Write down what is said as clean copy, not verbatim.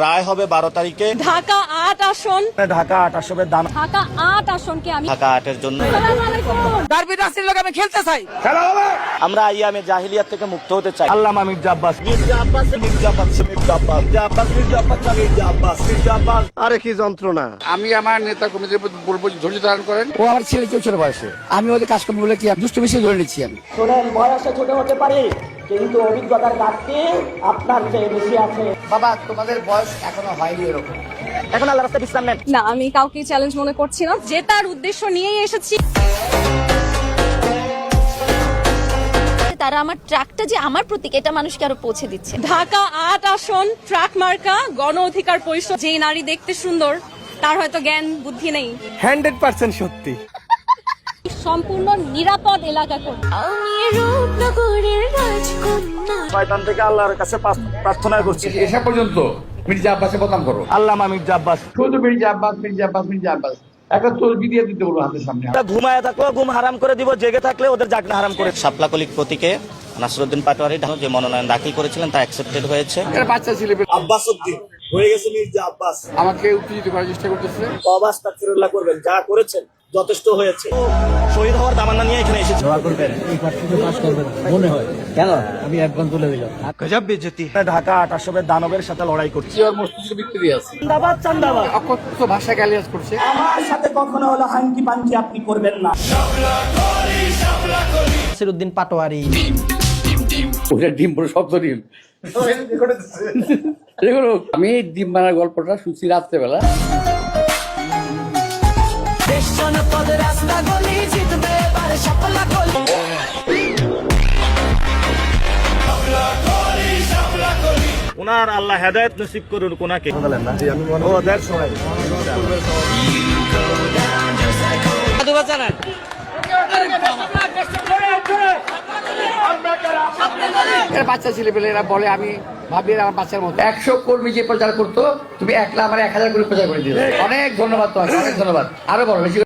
রায় হবে 12 তারিখে। ঢাকা ৮ আসন, ঢাকা 8 আসনের দাম। ঢাকা ৮ আসনকে আমি ঢাকা 8-এর জন্য ডারবি নাসির লোক আমি খেলতে চাই। আমরা আইয়ামে জাহিলিয়াত থেকে মুক্ত হতে চাই। আল্লামা মির্জা আব্বাস, মির্জা আব্বাস, মির্জা আব্বাস, মির্জা আব্বাস, মির্জা আব্বাস, মির্জা আব্বাস, মির্জা আব্বাস, মির্জা আব্বাস। আরে কি যন্ত্রণা। আমি আমার নেতা কর্মীদের প্রতি বলবো ধৈর্য ধারণ করেন। ও আমার ছেলে কেউ ছোট বয়সে, আমি ওদের কাজ করবো বলে কি দুষ্ট বেশি ধরে নিচ্ছি আমি। শোনেন, বয়সে ছোট হতে পারে কিন্তু অভিজ্ঞতার ঘাটতি আপনার চেয়ে বেশি আছে। বাবা তোমাদের বয়স এখনো হয়নি এরকম। এখন আল্লাহ রাস্তায় বিশ্রাম নেন। না, আমি কাউকে চ্যালেঞ্জ মনে করছি না, জেতার উদ্দেশ্য নিয়েই এসেছি। তারা আমার ট্রাকটা যে আমার প্রতীক, এটা মানুষকে আরো পৌঁছে দিচ্ছে। ঢাকা ৮ আসন, ট্রাক মার্কা, গণ অধিকার পরিষদ। যে নারী দেখতে সুন্দর তার হয়তো জ্ঞান বুদ্ধি নেই। 100% সত্যি। সম্পূর্ণ নিরাপদ এলাকা কোন? আমি রূপনগরের রাজকন্যা। শয়তান থেকে আল্লাহর কাছে প্রার্থনা করছি। এসা পর্যন্ত মির্জা আব্বাসে বদনাম করো। আল্লামা মির্জা আব্বাস। শুধু মির্জা আব্বাস, মির্জা আব্বাস, মির্জা আব্বাস। একটা তসবি দিয়ে দিতে বলবো হাতের সামনে। ঘুমায় থাকলেও ঘুম হারাম করে দিব, জেগে থাকলে ওদের জাগনা হারাম করে। শাপলা কলিক প্রতীকে নাসিরউদ্দিন পাটোয়ারি যে মনোনয়ন দাখিল করেছিলেন তা অ্যাকসেপ্টেড হয়েছে। একটা বাচ্চা ছেলে আব্বাস উদ্দিন হয়ে গেছে মির্জা আব্বাস। আমাকে উত্তেজিত করার চেষ্টা করতেছে। তওবা আস্তাগফিরুল্লাহ করবেন, যা করেছেন যথেষ্ট হয়েছে। শহীদ হওয়ার তামান্না নিয়ে এখানে এসেছি। দোয়া করবেন। এই প্রার্থীকে পাস করবেন মনে হয়। কেন? আমি অ্যাডভান্স বলে দিলাম। গজব বেজতি। ঢাকা 8 আসনের দানবের সাথে লড়াই করছি। ওর মস্তিষ্ক বিক্রি আছে। চান্দাবাদ, চান্দাবাদ। অকথ্য ভাষা গালিয়াজ করছে। আমার সাথে কখনো হলো হাঙ্কি পাঙ্কি আপনি করবেন না। নাসিরউদ্দিন পাটোয়ারি। ওটা ডিম পুরো শব্দ ডিম। আমি এই ডিম বানার গল্পটা শুনছি রাত্রেবেলা। ওনার আল্লাহ হেদায়েত নসিব করুন কোনাকে। বলেন না আমি মনে ও দেড় সময় বাচ্চা ছেলে পেলে এরা বলে, আমি ভাবি আমার বাচ্চার মতো। 100 কর্মী যে প্রচার করতো, তুমি একলা আমার 1000 করে প্রচার করে দিলে। অনেক ধন্যবাদ তোমাকে, অনেক ধন্যবাদ। আরো বলো বেশি।